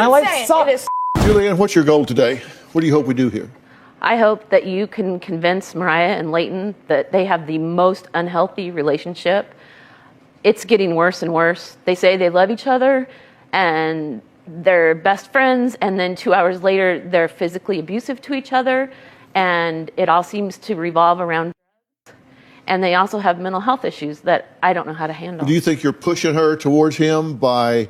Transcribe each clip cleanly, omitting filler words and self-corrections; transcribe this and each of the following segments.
My life sucks. It is. Julianne, what's your goal today? What do you hope we do here? I hope that you can convince Mariah and Leighton that they have the most unhealthy relationship. It's getting worse and worse. They say they love each other and they're best friends, and then 2 hours later, they're physically abusive to each other, and it all seems to revolve around drugs. And they also have mental health issues that I don't know how to handle. Do you think you're pushing her towards him by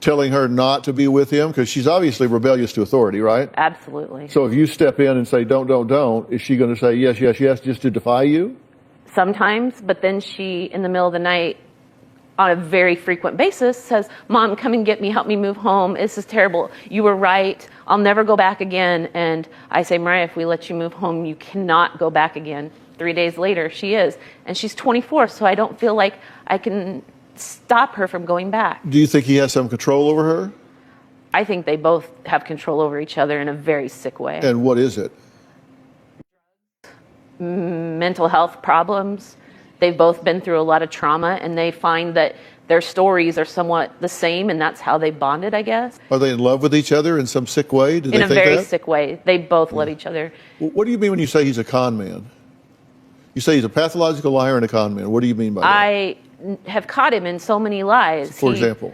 telling her not to be with him? Because she's obviously rebellious to authority, right? Absolutely. So if you step in and say, don't, is she going to say yes, yes, yes, just to defy you? Sometimes, but then she, in the middle of the night, on a very frequent basis, says, Mom, come and get me, help me move home. This is terrible. You were right. I'll never go back again. And I say, Mariah, if we let you move home, you cannot go back again. 3 days later, she is. And she's 24, so I don't feel like I can stop her from going back. Do you think he has some control over her? I think they both have control over each other in a very sick way. And what is it? Mental health problems. They've both been through a lot of trauma, and they find that their stories are somewhat the same, and that's how they bonded, I guess. Are they in love with each other in some sick way? Do they in a think very that? sick way. They both love each other. What do you mean when you say he's a con man? You say he's a pathological liar and a con man. What do you mean by that? I have caught him in so many lies. For example?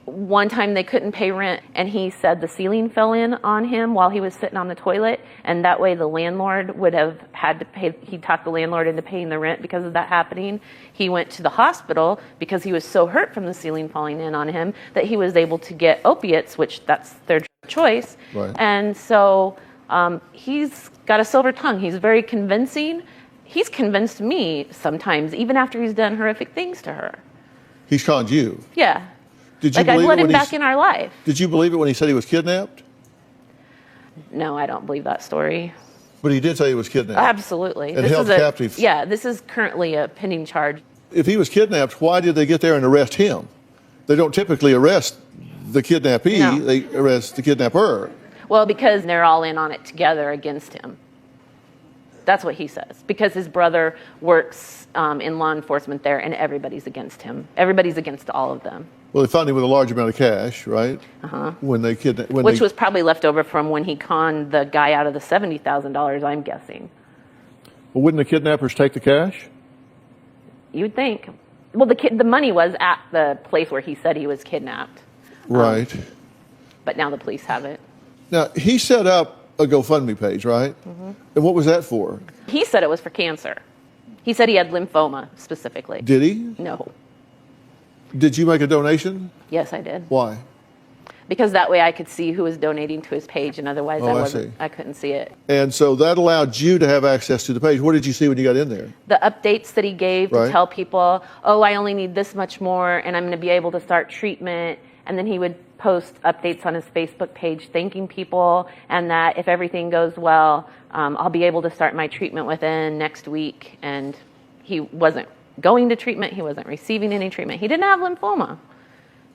One time they couldn't pay rent, and he said the ceiling fell in on him while he was sitting on the toilet, and that way the landlord would have had to pay. He talked the landlord into paying the rent because of that happening. He went to the hospital because he was so hurt from the ceiling falling in on him that he was able to get opiates, which that's their choice. Right. And so he's got a silver tongue. He's very convincing. He's convinced me sometimes, even after he's done horrific things to her. He's conned you? Yeah. Did you Like, I'd let him when back in our life. Did you believe it when he said he was kidnapped? No, I don't believe that story. But he did say he was kidnapped. Absolutely. And held captive. Yeah, this is currently a pending charge. If he was kidnapped, why did they get there and arrest him? They don't typically arrest the kidnappee, No. They arrest the kidnapper. Well, because they're all in on it together against him. That's what he says. Because his brother works in law enforcement there, and everybody's against him. Everybody's against all of them. Well, they found him with a large amount of cash, right? Uh-huh. When they kidnapped. Which was probably left over from when he conned the guy out of the $70,000, I'm guessing. Well, wouldn't the kidnappers take the cash? You'd think. Well, the money was at the place where he said he was kidnapped. Right. But now the police have it. Now, he set up a GoFundMe page, right? Mm-hmm. And what was that for? He said it was for cancer. He said he had lymphoma specifically. Did he? No. Did you make a donation? Yes, I did. Why? Because that way I could see who was donating to his page, and otherwise I couldn't see it. And so that allowed you to have access to the page. What did you see when you got in there? The updates that he gave to tell people, oh, I only need this much more, and I'm going to be able to start treatment. And then he would post updates on his Facebook page thanking people, and that if everything goes well, I'll be able to start my treatment within next week. And he wasn't going to treatment. He wasn't receiving any treatment. He didn't have lymphoma.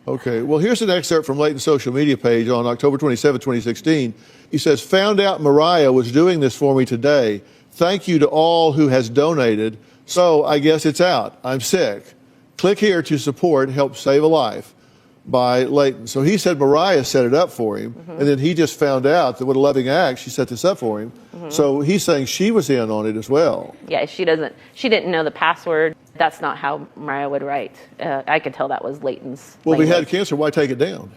Okay, well, here's an excerpt from Leighton's social media page on October 27, 2016. He says, found out Mariah was doing this for me today. Thank you to all who has donated. So I guess it's out. I'm sick. Click here to support Help Save a Life by Leighton. So he said Mariah set it up for him, and then he just found out that what a loving act, she set this up for him. So he's saying she was in on it as well. Yeah, she didn't know the password. That's not how Mariah would write. I could tell that was Leighton's Well, if he language. had cancer, why take it down?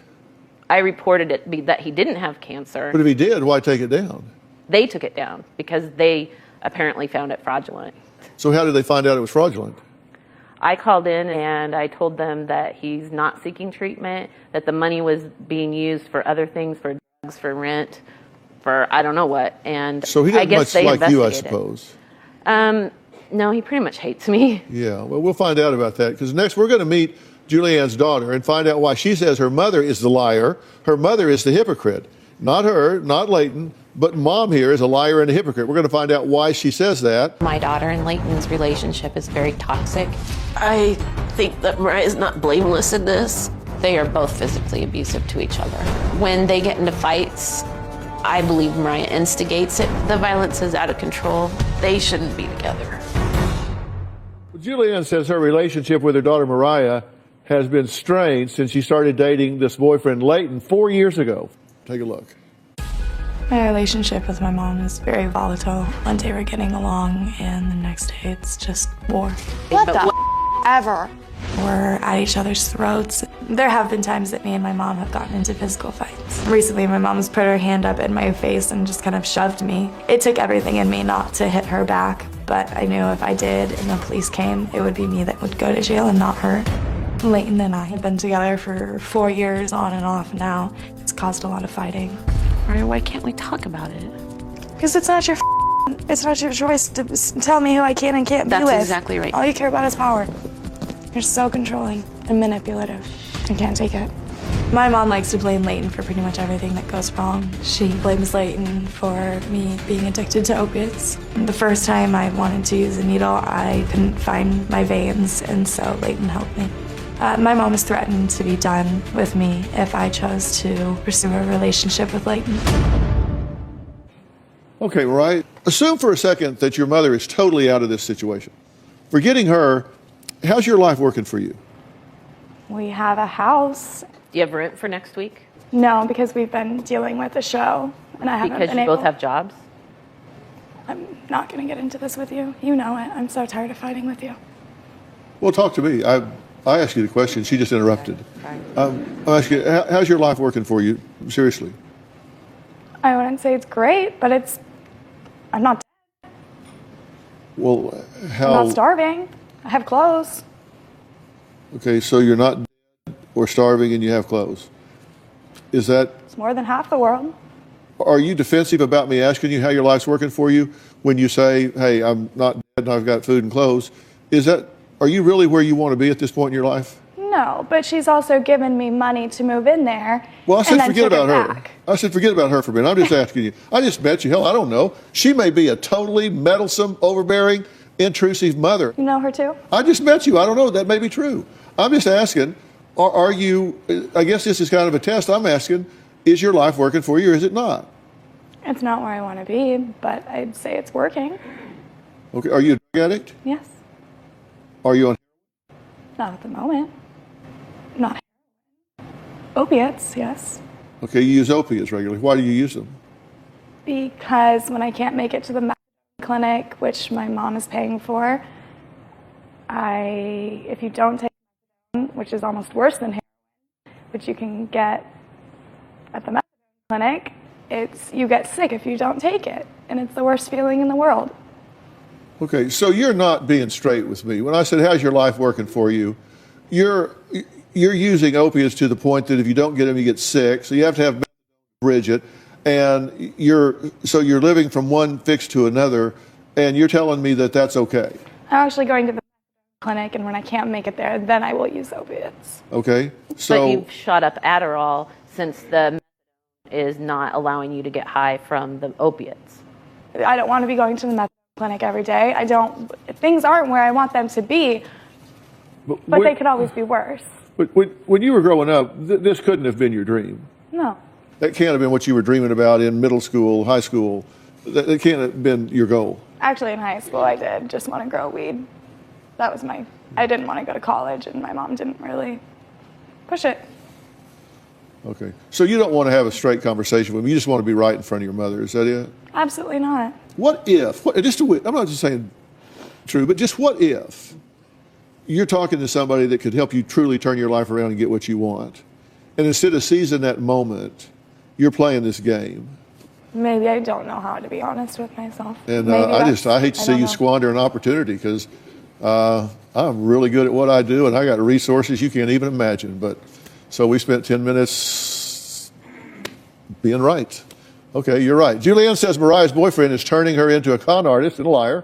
I reported it that he didn't have cancer. But if he did, why take it down? They took it down because they apparently found it fraudulent. So how did they find out it was fraudulent? I called in and I told them that he's not seeking treatment, that the money was being used for other things, for drugs, for rent, for I don't know what. And so he I doesn't guess much like you, I investigated. suppose. No, he pretty much hates me. Yeah, well, we'll find out about that, because next we're going to meet Julianne's daughter and find out why she says her mother is the liar, her mother is the hypocrite. Not her, not Leighton, but Mom here is a liar and a hypocrite. We're going to find out why she says that. My daughter and Leighton's relationship is very toxic. I think that Mariah's not blameless in this. They are both physically abusive to each other. When they get into fights, I believe Mariah instigates it. The violence is out of control. They shouldn't be together. Julianne says her relationship with her daughter Mariah has been strained since she started dating this boyfriend, Leighton, 4 years ago. Take a look. My relationship with my mom is very volatile. One day we're getting along, and the next day it's just war. What the ever? We're at each other's throats. There have been times that me and my mom have gotten into physical fights. Recently, my mom's put her hand up in my face and just kind of shoved me. It took everything in me not to hit her back, but I knew if I did and the police came, it would be me that would go to jail and not her. Leighton and I have been together for 4 years on and off now. It's caused a lot of fighting. Mariah, why can't we talk about it? Because it's not your choice to tell me who I can and can't be with. That's exactly right. All you care about is power. You're so controlling and manipulative. I can't take it. My mom likes to blame Leighton for pretty much everything that goes wrong. She blames Leighton for me being addicted to opiates. The first time I wanted to use a needle, I couldn't find my veins, and so Leighton helped me. My mom has threatened to be done with me if I chose to pursue a relationship with Leighton. Okay, Mariah, assume for a second that your mother is totally out of this situation. Forgetting her, how's your life working for you? We have a house. Do you have rent for next week? No, because we've been dealing with a show, and I haven't Because been you able. both have jobs? I'm not going to get into this with you. You know it. I'm so tired of fighting with you. Well, talk to me. I asked you the question. She just interrupted. I'm asking you, how's your life working for you? Seriously. I wouldn't say it's great, but I'm not Well, I'm not starving. I have clothes. Okay, so you're not dead or starving and you have clothes. Is that... It's more than half the world. Are you defensive about me asking you how your life's working for you when you say, hey, I'm not dead and I've got food and clothes? Are you really where you want to be at this point in your life? No, but she's also given me money to move in there. Well, I said and then forget took it about her. back. I said forget about her for a minute. I'm just asking you. I just met you. Hell, I don't know. She may be a totally meddlesome, overbearing, intrusive mother. You know her too? I just met you. I don't know. That may be true. I'm just asking, are you, I guess this is kind of a test. I'm asking, is your life working for you or is it not? It's not where I want to be, but I'd say it's working. Okay. Are you a drug addict? Yes. Are you on? Not at the moment. Not opiates, yes. Okay, you use opiates regularly. Why do you use them? Because when I can't make it to the clinic, which my mom is paying for, if you don't take it, which is almost worse than heroin, which you can get at the clinic, you get sick if you don't take it, and it's the worst feeling in the world. Okay, so you're not being straight with me. When I said, how's your life working for you, you're using opiates to the point that if you don't get them, you get sick. So you have to have bridge it. And you're living from one fix to another, and you're telling me that that's okay. I'm actually going to the clinic, and when I can't make it there, then I will use opiates. Okay, so... But you've shot up Adderall since the is not allowing you to get high from the opiates. I don't want to be going to the meth clinic every day. Things aren't where I want them to be, but they could always be worse. But when you were growing up, this couldn't have been your dream. No. That can't have been what you were dreaming about in middle school, high school. That can't have been your goal. Actually, in high school, I did just want to grow weed. That was I didn't want to go to college, and my mom didn't really push it. Okay. So you don't want to have a straight conversation with me. You just want to be right in front of your mother. Is that it? Absolutely not. What if, I'm not just saying true, but just what if you're talking to somebody that could help you truly turn your life around and get what you want, and instead of seizing that moment, you're playing this game? Maybe I don't know how to be honest with myself. And I hate to see you squander an opportunity, because I'm really good at what I do, and I got resources you can't even imagine. But so we spent 10 minutes being right. Okay, you're right. Julianne says Mariah's boyfriend is turning her into a con artist and a liar.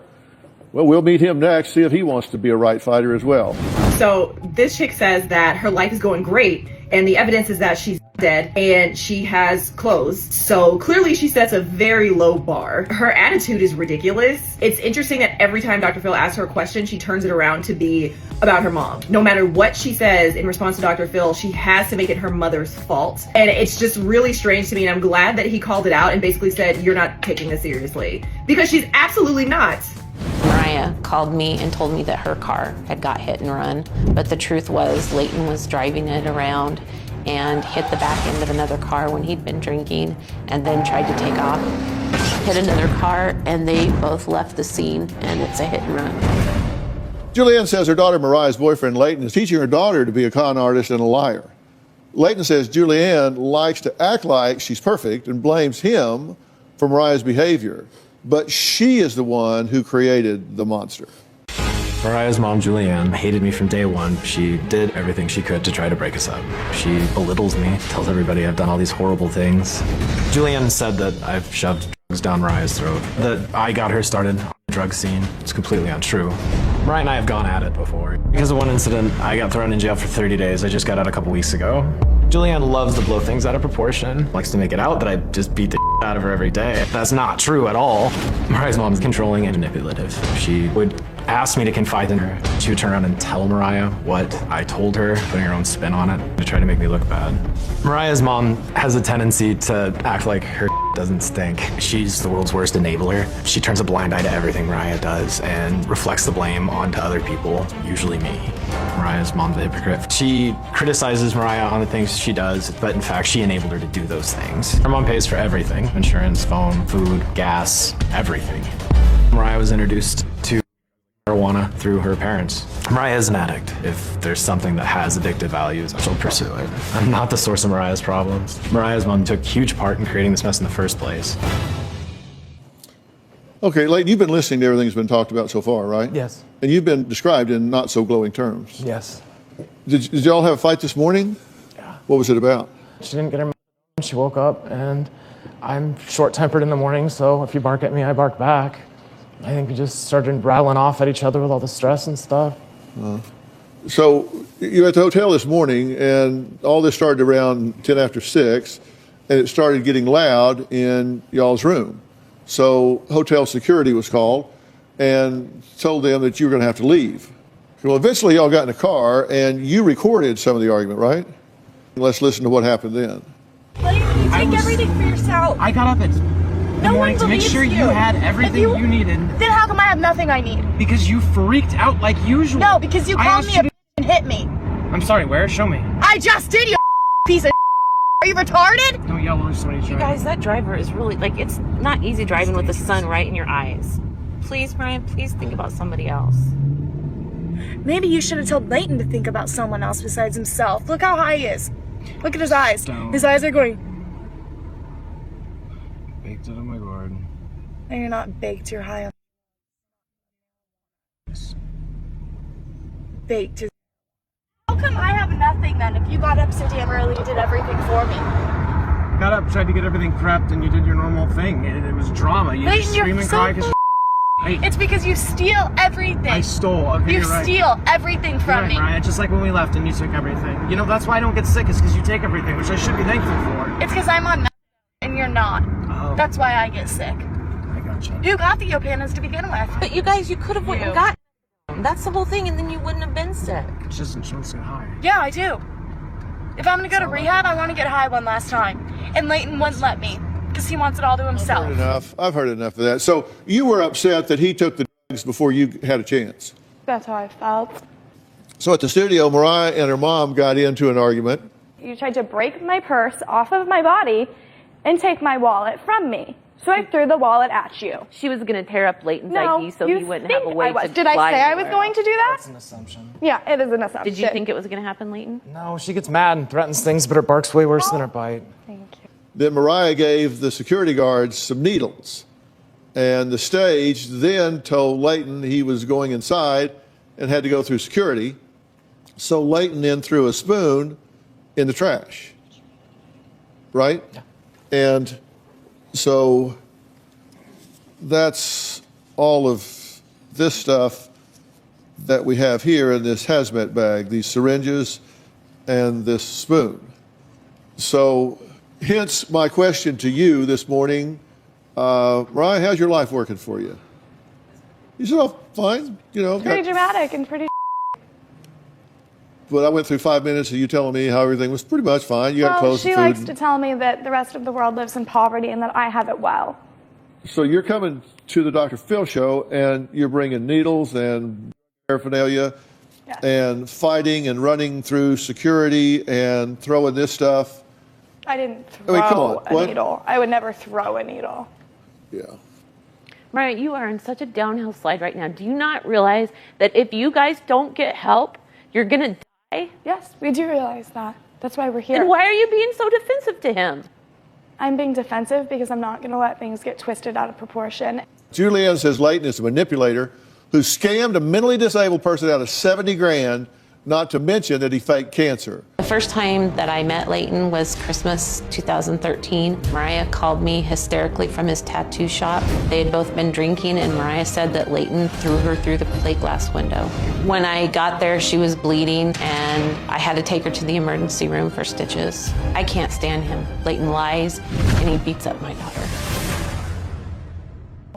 Well, we'll meet him next, see if he wants to be a right fighter as well. So this chick says that her life is going great, and the evidence is that she's dead and she has clothes. So clearly she sets a very low bar. Her attitude is ridiculous. It's interesting that every time Dr. Phil asks her a question, she turns it around to be about her mom. No matter what she says in response to Dr. Phil, she has to make it her mother's fault. And it's just really strange to me, and I'm glad that he called it out and basically said, you're not taking this seriously. Because she's absolutely not. Mariah Mariah called me and told me that her car had got hit and run, but the truth was Leighton was driving it around and hit the back end of another car when he'd been drinking and then tried to take off, hit another car, and they both left the scene, and it's a hit and run. Julianne says her daughter Mariah's boyfriend Leighton is teaching her daughter to be a con artist and a liar. Leighton says Julianne likes to act like she's perfect and blames him for Mariah's behavior, but she is the one who created the monster. Mariah's mom, Julianne, hated me from day one. She did everything she could to try to break us up. She belittles me, tells everybody I've done all these horrible things. Julianne said that I've shoved drugs down Mariah's throat, that I got her started on the drug scene. It's completely untrue. Mariah and I have gone at it before. Because of one incident, I got thrown in jail for 30 days. I just got out a couple weeks ago. Julianne loves to blow things out of proportion, likes to make it out that I just beat the out of her every day. That's not true at all. Mariah's mom is controlling and manipulative. She would ask me to confide in her. She would turn around and tell Mariah what I told her, putting her own spin on it to try to make me look bad. Mariah's mom has a tendency to act like her doesn't stink. She's the world's worst enabler. She turns a blind eye to everything Mariah does and reflects the blame onto other people, usually me. Mariah's mom's a hypocrite. She criticizes Mariah on the things she does, but in fact, she enabled her to do those things. Her mom pays for everything: insurance, phone, food, gas, everything. Mariah was introduced to marijuana through her parents. Mariah is an addict. If there's something that has addictive values, she'll pursue it. I'm not the source of Mariah's problems. Mariah's mom took huge part in creating this mess in the first place. Okay, Leighton, you've been listening to everything that's been talked about so far, right? Yes. And you've been described in not so glowing terms. Yes. Did y'all have a fight this morning? Yeah. What was it about? She didn't get her. She woke up, and I'm short-tempered in the morning, so if you bark at me, I bark back. I think we just started rattling off at each other with all the stress and stuff. So you're at the hotel this morning, and all this started around 10 after 6, and it started getting loud in y'all's room. So hotel security was called and told them that you were going to have to leave. Well, eventually y'all got in a car, and you recorded some of the argument, right? Let's listen to what happened then. You take everything for yourself. I got up at the morning to make sure you had everything you needed. Then how come I have nothing I need? Because you freaked out like usual. No, because you called me and hit me. I'm sorry, where? Show me. I just did, you piece of. Are you retarded? Don't yell when somebody's driving. You guys, that driver is really, like, it's not easy driving with the sun right in your eyes. Please, Brian, please think about somebody else. Maybe you should have told Leighton to think about someone else besides himself. Look how high he is. Look at his eyes. Don't. His eyes are going. Baked it on my guard. And you're not baked, you're high on. Baked is. How come I have nothing then if you got up so damn early and did everything for me? Got up, tried to get everything prepped, and you did your normal thing. It was drama. You Leighton, just scream and cry because It's because you steal everything. I stole. Okay, You you're right. steal everything from You're me. right, Mariah. Just like when we left and you took everything. You know, that's why I don't get sick, is because you take everything, which I should be thankful for. It's because I'm on meth and you're not. Oh. That's why I get sick. I gotcha. Who got the Yopanas to begin with? But you guys, you could have went and got them. That's the whole thing, and then you wouldn't have been sick. It's just insurance get high. Yeah, I do. If I'm gonna go to rehab, I want to get high one last time. And Leighton wouldn't let me because he wants it all to himself. I've heard enough of that. So you were upset that he took the drugs before you had a chance. That's how I felt. So at the studio, Mariah and her mom got into an argument. You tried to break my purse off of my body and take my wallet from me. So I threw the wallet at you. She was going to tear up Leighton's No, ID so you he wouldn't have a think way I was. to Did I fly say I was anywhere. going to do that? That's an assumption. Yeah, it is an assumption. Did you think it was going to happen, Leighton? No, she gets mad and threatens things, but her bark's way worse than her bite. Thank you. Then Mariah gave the security guards some needles. And the stage then told Leighton he was going inside and had to go through security. So Leighton then threw a spoon in the trash. Right? Yeah. And so that's all of this stuff that we have here in this hazmat bag, these syringes and this spoon. So hence my question to you this morning, Mariah, how's your life working for you? You said, oh, fine, you know. Pretty dramatic and pretty. But I went through 5 minutes of you telling me how everything was pretty much fine. You got Well, clothes she and food. likes to tell me that the rest of the world lives in poverty and that I have it well. So you're coming to the Dr. Phil show, and you're bringing needles and paraphernalia and fighting and running through security and throwing this stuff. I didn't I mean, come throw on. a What? needle. I would never throw a needle. Yeah. Mariah, you are in such a downhill slide right now. Do you not realize that if you guys don't get help, you're going to die? Yes, we do realize that. That's why we're here. And why are you being so defensive to him? I'm being defensive because I'm not going to let things get twisted out of proportion. Julianne says Leighton is a manipulator who scammed a mentally disabled person out of 70 grand, not to mention that he faked cancer. The first time that I met Leighton was Christmas 2013. Mariah called me hysterically from his tattoo shop. They had both been drinking, and Mariah said that Leighton threw her through the plate glass window. When I got there, she was bleeding, and I had to take her to the emergency room for stitches. I can't stand him. Leighton lies, and he beats up my daughter.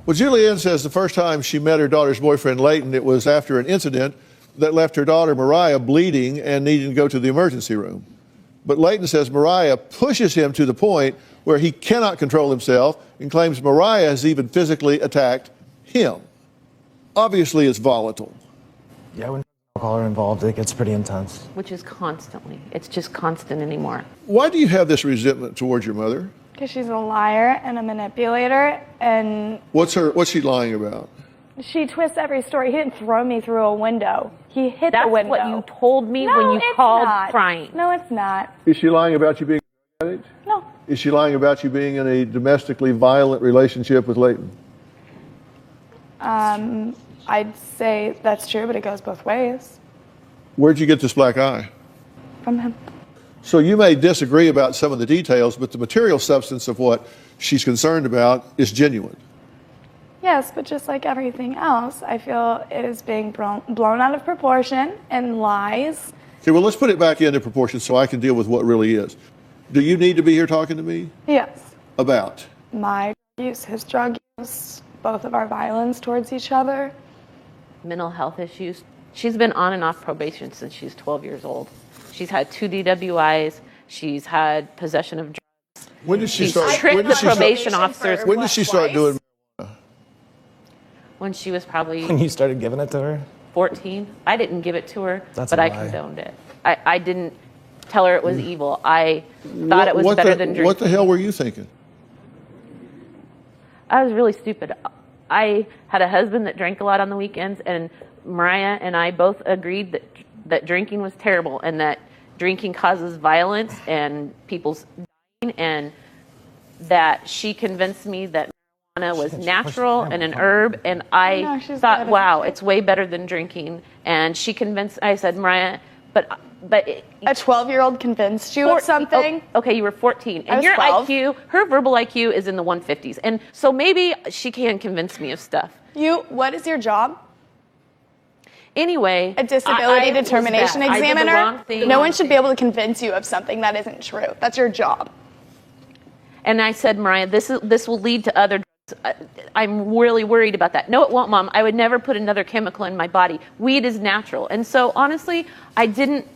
Well, Julianne says the first time she met her daughter's boyfriend, Leighton, it was after an incident that left her daughter, Mariah, bleeding and needing to go to the emergency room. But Leighton says Mariah pushes him to the point where he cannot control himself and claims Mariah has even physically attacked him. Obviously, it's volatile. Yeah, when alcohol are involved, it gets pretty intense. Which is constantly. It's just constant anymore. Why do you have this resentment towards your mother? Because she's a liar and a manipulator, and What's she lying about? she twists every story. He didn't throw me through a window. He hit the window. That's what you told me No, when you it's called not. crying. No, it's not. Is she lying about you being a addict? No. Is she lying about you being in a domestically violent relationship with Leighton? I'd say that's true, but it goes both ways. Where'd you get this black eye? From him. So you may disagree about some of the details, but the material substance of what she's concerned about is genuine. Yes, but just like everything else, I feel it is being blown out of proportion and lies. Okay, well, let's put it back into proportion so I can deal with what really is. Do you need to be here talking to me? Yes. About? My use, his drug use, both of our violence towards each other. Mental health issues. She's been on and off probation since she's 12 years old. She's had 2 DWIs. She's had possession of drugs. When did she She's start? tricked When the did she start? probation officers. When did she start doing? When she was probably When you started giving it to her? 14. I didn't give it to her, That's but a I lie. condoned it. I didn't tell her it was evil. I thought it was better than drinking. What the hell were you thinking? I was really stupid. I had a husband that drank a lot on the weekends, and Mariah and I both agreed that drinking was terrible and that drinking causes violence and people's dying, and that she convinced me that marijuana was natural and an herb, and I thought, wow, it's way better than drinking. And she convinced, I said, Mariah, but a 12-year-old convinced you of something? Oh, okay, you were 14. I And was your 12. IQ, her verbal IQ is in the 150s. And so maybe she can convince me of stuff. What is your job? Anyway, A disability I was determination bad. I did the examiner? wrong thing. No one should be able to convince you of something that isn't true. That's your job. And I said, Mariah, this will lead to other drugs. I'm really worried about that. No, it won't, Mom. I would never put another chemical in my body. Weed is natural. And so honestly, I didn't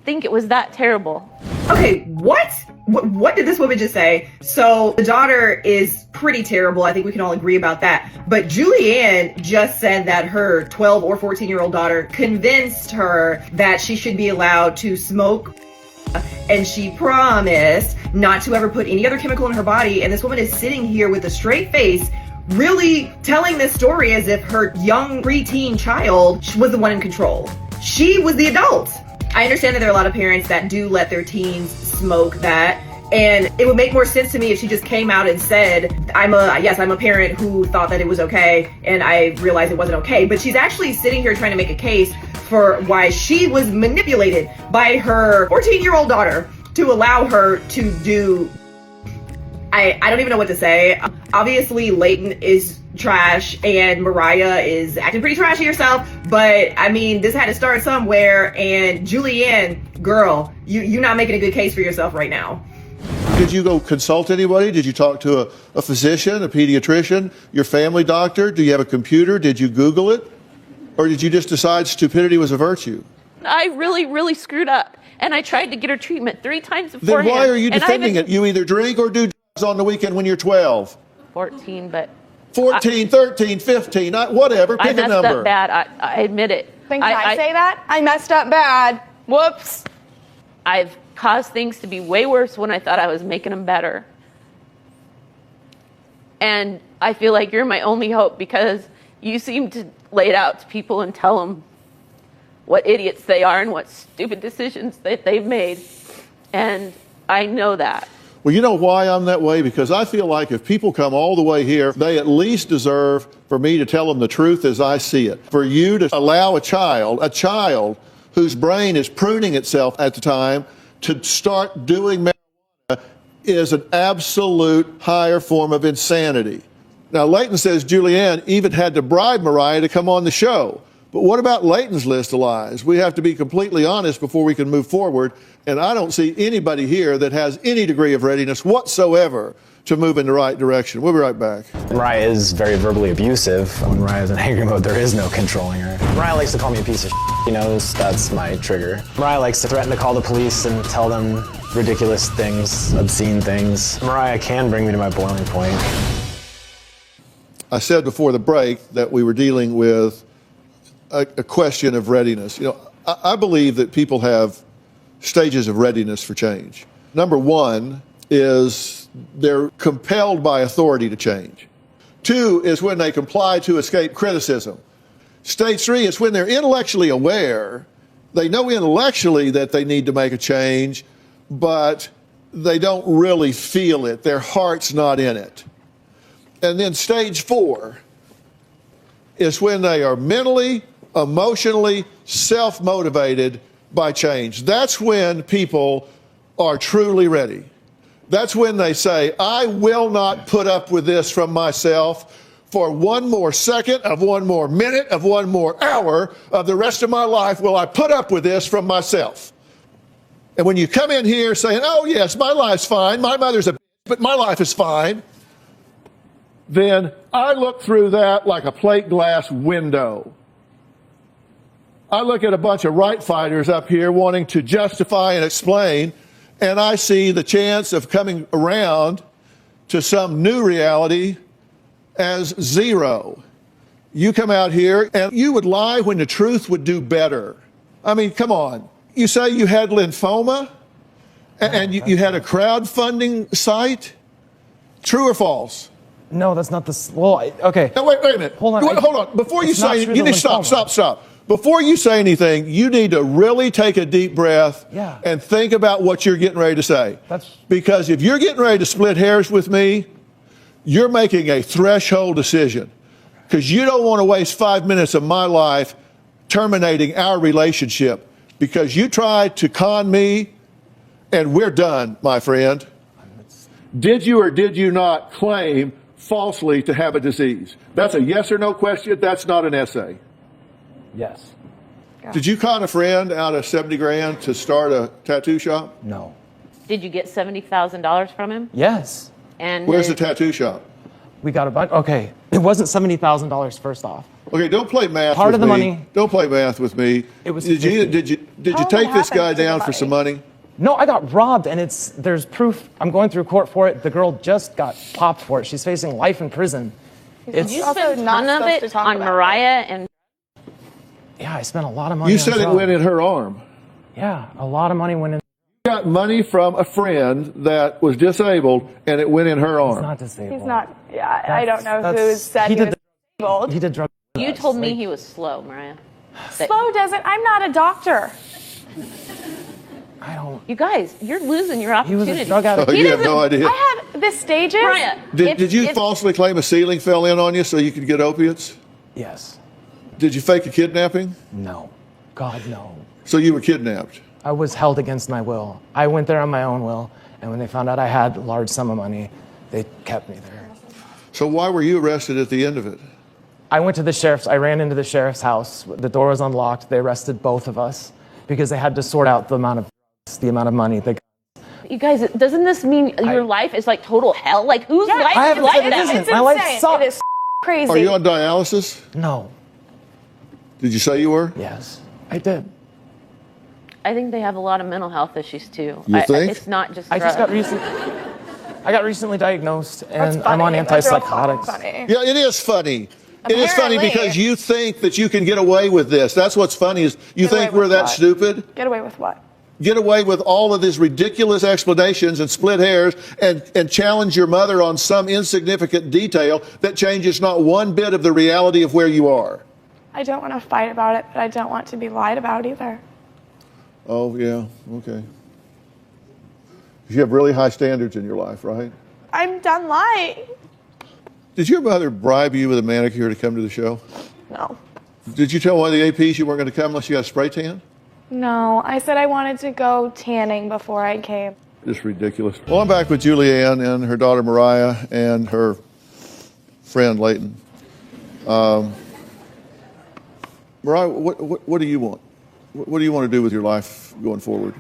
think it was that terrible. Okay, what did this woman just say? So the daughter is pretty terrible. I think we can all agree about that. But Julianne just said that her 12 or 14-year-old daughter convinced her that she should be allowed to smoke, and she promised not to ever put any other chemical in her body. And this woman is sitting here with a straight face, really telling this story as if her young preteen child was the one in control. She was the adult. I understand that there are a lot of parents that do let their teens smoke that, and it would make more sense to me if she just came out and said, I'm a parent who thought that it was okay, and I realized it wasn't okay. But she's actually sitting here trying to make a case for why she was manipulated by her 14-year-old daughter to allow her to do. I don't even know what to say. Obviously, Leighton is trash and Mariah is acting pretty trashy herself, but I mean, this had to start somewhere. And Julianne, girl, you're not making a good case for yourself right now. Did you go consult anybody? Did you talk to a physician, a pediatrician, your family doctor? Do you have a computer? Did you Google it? Or did you just decide stupidity was a virtue? I really, really screwed up. And I tried to get her treatment 3 times beforehand. Then why are you defending it? You either drink or do drugs on the weekend when you're 12. 14, but 14, 13, 15, whatever, I pick a messed number. up bad. I admit it. Then can I say that? I messed up bad. Whoops. I've caused things to be way worse when I thought I was making them better. And I feel like you're my only hope because you seem to lay it out to people and tell them what idiots they are and what stupid decisions that they've made. And I know that. Well, you know why I'm that way? Because I feel like if people come all the way here, they at least deserve for me to tell them the truth as I see it. For you to allow a child whose brain is pruning itself at the time to start doing marijuana is an absolute higher form of insanity. Now, Leighton says Julianne even had to bribe Mariah to come on the show. But what about Leighton's list of lies? We have to be completely honest before we can move forward. And I don't see anybody here that has any degree of readiness whatsoever to move in the right direction. We'll be right back. Mariah is very verbally abusive. When Mariah's in angry mode, there is no controlling her. Mariah likes to call me a piece of shit. He knows that's my trigger. Mariah likes to threaten to call the police and tell them ridiculous things, obscene things. Mariah can bring me to my boiling point. I said before the break that we were dealing with a question of readiness. You know, I believe that people have stages of readiness for change. Number one is they're compelled by authority to change. Two is when they comply to escape criticism. Stage three is when they're intellectually aware. They know intellectually that they need to make a change, but they don't really feel it. Their heart's not in it. And then stage four is when they are mentally, emotionally, self-motivated by change. That's when people are truly ready. That's when they say, I will not put up with this from myself for one more second, of one more minute, of one more hour of the rest of my life will I put up with this from myself. And when you come in here saying, oh yes, my life's fine, my mother's a bitch, but my life is fine, then I look through that like a plate glass window. I look at a bunch of right fighters up here wanting to justify and explain, and I see the chance of coming around to some new reality as zero. You come out here and you would lie when the truth would do better. I mean, come on. You say you had lymphoma and you had a crowdfunding site? True or false? No, that's not the. Well, okay. Now, wait a minute. Hold on. Before you say anything, you need to stop. Before you say anything, you need to really take a deep breath and think about what you're getting ready to say. Because if you're getting ready to split hairs with me, you're making a threshold decision. Because you don't want to waste 5 minutes of my life terminating our relationship. Because you tried to con me, and we're done, my friend. Did you or did you not claim falsely to have a disease? That's a yes or no question. That's not an essay. Yes. Did you con a friend out of 70 grand to start a tattoo shop? No. Did you get $70,000 from him? Yes. And where's the tattoo shop? We got a bunch. Okay, it wasn't $70,000 first off. Okay, don't play math. Part with of the me. money. Don't play math with me. It was. Did you take this guy down for some money? No, I got robbed, and there's proof. I'm going through court for it. The girl just got popped for it. She's facing life in prison. Did you spend a ton of it on Mariah and? Yeah, I spent a lot of money. You said it went in her arm. Yeah, a lot of money went in. You got money from a friend that was disabled, and it went in her arm. He's not disabled. He's not. Yeah, I don't know who said he was disabled. He did drugs. You told me he was slow, Mariah. Slow doesn't. I'm not a doctor. I don't. You guys, you're losing your opportunity. He was a drug addict. Oh, you have no idea. I had the stages. Mariah, Did you falsely claim a ceiling fell in on you so you could get opiates? Yes. Did you fake a kidnapping? No. God, no. So you were kidnapped? I was held against my will. I went there on my own will, and when they found out I had a large sum of money, they kept me there. So why were you arrested at the end of it? I went to the sheriff's. I ran into the sheriff's house. The door was unlocked. They arrested both of us because they had to sort out the amount of money they got. You guys, doesn't this mean your life is like total hell? Like whose life is like that? It's my life sucks. It is crazy. Are you on dialysis? No. Did you say you were? Yes, I did. I think they have a lot of mental health issues too. You think? It's not just I drugs. just got recent. I got recently diagnosed, That's and funny. I'm on That's real antipsychotics. funny. Yeah, it is funny. It is funny Apparently. because you think that you can get away with this. That's what's funny is you Get away think we're with that what? stupid. Get away with what? Get away with all of these ridiculous explanations and split hairs and challenge your mother on some insignificant detail that changes not one bit of the reality of where you are. I don't want to fight about it, but I don't want to be lied about either. Oh, yeah, okay. You have really high standards in your life, right? I'm done lying. Did your mother bribe you with a manicure to come to the show? No. Did you tell one of the APs you weren't going to come unless you got a spray tan? No, I said I wanted to go tanning before I came. Just ridiculous. Well, I'm back with Julianne and her daughter Mariah and her friend Leighton. Mariah, what do you want? What do you want to do with your life going forward?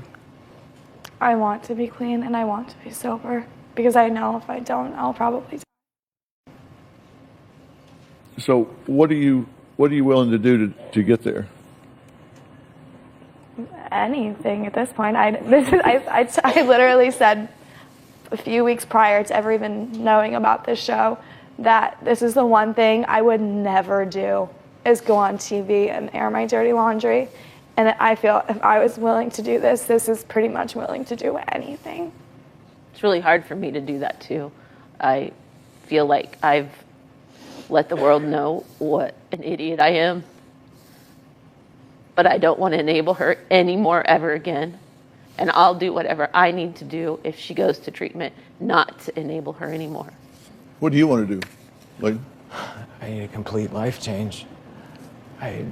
I want to be clean and I want to be sober because I know if I don't, I'll probably die. So what are you willing to do to get there? Anything at this point. I literally said a few weeks prior to ever even knowing about this show that this is the one thing I would never do is go on TV and air my dirty laundry. And I feel if I was willing to do this, this is pretty much willing to do anything. It's really hard for me to do that too. I feel like I've let the world know what an idiot I am. But I don't want to enable her anymore ever again. And I'll do whatever I need to do if she goes to treatment not to enable her anymore. What do you want to do, Leighton? I need a complete life change. I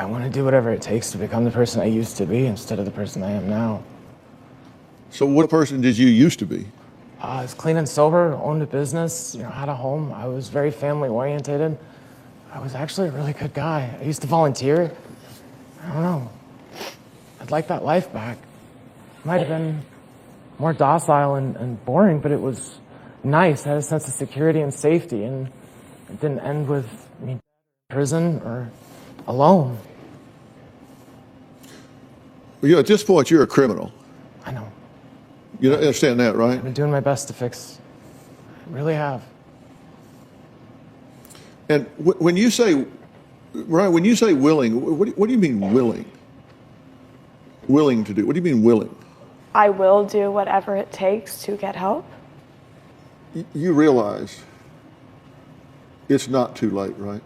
want to do whatever it takes to become the person I used to be instead of the person I am now. So what person did you used to be? I was clean and sober, owned a business, had a home. I was very family oriented. I was actually a really good guy. I used to volunteer. I don't know. I'd like that life back. It might have been more docile and boring, but it was nice. I had a sense of security and safety, and it didn't end with me in prison or alone. Well, at this point, you're a criminal. I know. You understand that, right? I've been doing my best to fix. I really have. And when you say, Mariah, when you say willing, what do you mean willing? Willing to do? What do you mean willing? I will do whatever it takes to get help. You realize it's not too late, right?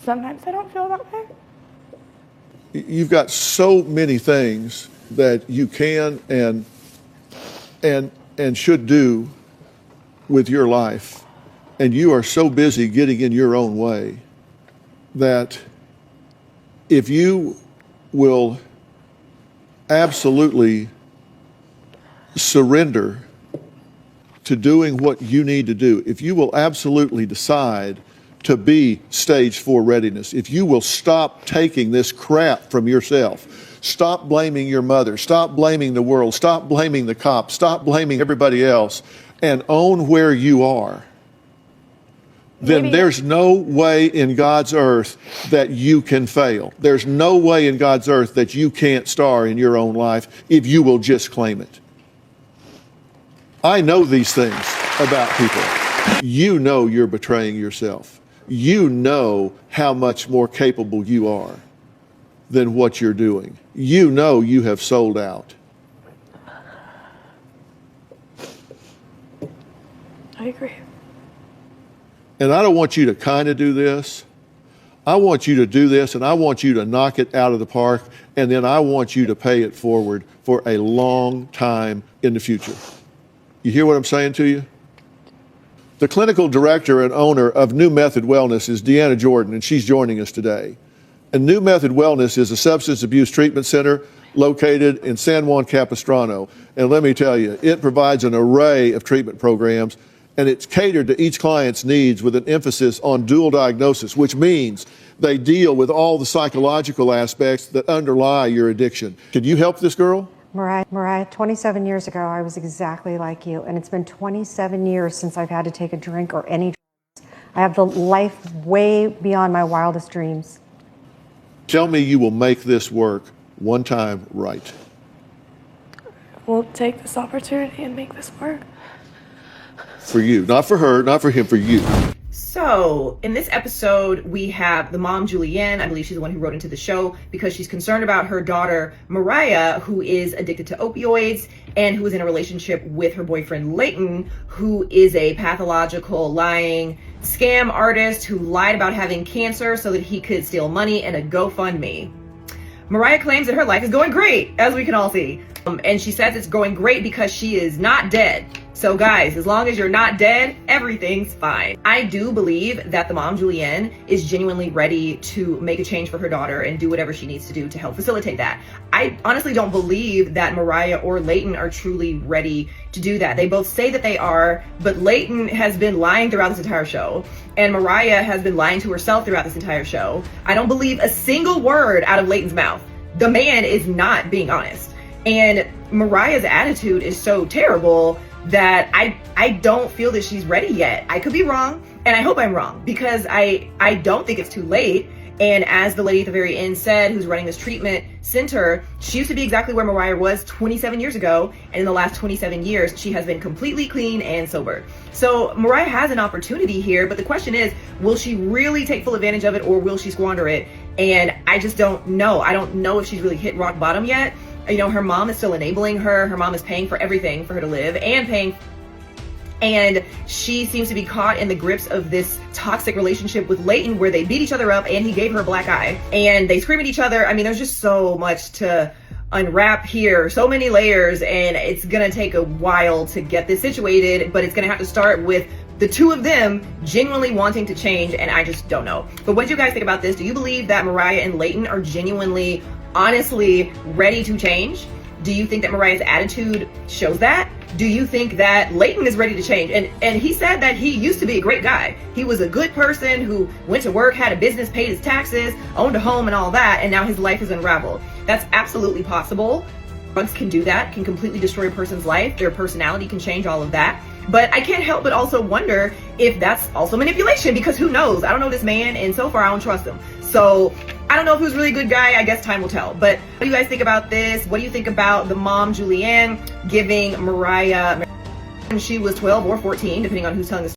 Sometimes I don't feel that way. You've got so many things that you can and should do with your life, and you are so busy getting in your own way that if you will absolutely surrender to doing what you need to do, if you will absolutely decide to be stage 4 readiness, if you will stop taking this crap from yourself, stop blaming your mother, stop blaming the world, stop blaming the cops, stop blaming everybody else, and own where you are, then there's no way in God's earth that you can fail. There's no way in God's earth that you can't star in your own life if you will just claim it. I know these things about people. You know you're betraying yourself. You know how much more capable you are than what you're doing. You know you have sold out. I agree. And I don't want you to kind of do this. I want you to do this, and I want you to knock it out of the park, and then I want you to pay it forward for a long time in the future. You hear what I'm saying to you? The clinical director and owner of New Method Wellness is Deanna Jordan, and she's joining us today. And New Method Wellness is a substance abuse treatment center located in San Juan Capistrano. And let me tell you, it provides an array of treatment programs, and it's catered to each client's needs with an emphasis on dual diagnosis, which means they deal with all the psychological aspects that underlie your addiction. Can you help this girl? Mariah, 27 years ago, I was exactly like you, and it's been 27 years since I've had to take a drink or any drugs. I have the life way beyond my wildest dreams. Tell me you will make this work one time right. will take this opportunity and make this work. For you, not for her, not for him, for you. So in this episode, we have the mom, Julianne. I believe she's the one who wrote into the show because she's concerned about her daughter, Mariah, who is addicted to opioids and who is in a relationship with her boyfriend, Leighton, who is a pathological lying scam artist who lied about having cancer so that he could steal money in a GoFundMe. Mariah claims that her life is going great, as we can all see. And she says it's going great because she is not dead. So guys, as long as you're not dead, everything's fine. I do believe that the mom, Julianne, is genuinely ready to make a change for her daughter and do whatever she needs to do to help facilitate that. I honestly don't believe that Mariah or Leighton are truly ready to do that. They both say that they are, but Leighton has been lying throughout this entire show, and Mariah has been lying to herself throughout this entire show. I don't believe a single word out of Leighton's mouth. The man is not being honest. And Mariah's attitude is so terrible that I don't feel that she's ready yet. I could be wrong, and I hope I'm wrong, because I don't think it's too late. And as the lady at the very end said, who's running this treatment center, she used to be exactly where Mariah was 27 years ago, and in the last 27 years, she has been completely clean and sober. So Mariah has an opportunity here, but the question is, will she really take full advantage of it, or will she squander it? And I just don't know. I don't know if she's really hit rock bottom yet. You know, her mom is still enabling her. Her mom is paying for everything for her to live and she seems to be caught in the grips of this toxic relationship with Leighton where they beat each other up and he gave her a black eye and they scream at each other. I mean, there's just so much to unwrap here, so many layers, and it's gonna take a while to get this situated, but it's gonna have to start with the two of them genuinely wanting to change, and I just don't know. But what do you guys think about this? Do you believe that Mariah and Leighton are genuinely, honestly ready to change? Do you think that Mariah's attitude shows that? Do you think that Leighton is ready to change? And he said that he used to be a great guy. He was a good person who went to work, had a business, paid his taxes, owned a home and all that, and now his life is unraveled. That's absolutely possible. Drugs can do that, can completely destroy a person's life. Their personality can change, all of that. But I can't help but also wonder if that's also manipulation, because who knows? I don't know this man, and so far I don't trust him. So I don't know if he was really a good guy. I guess time will tell. But what do you guys think about this? What do you think about the mom, Julianne, giving Mariah, she was 12 or 14, depending on who's telling the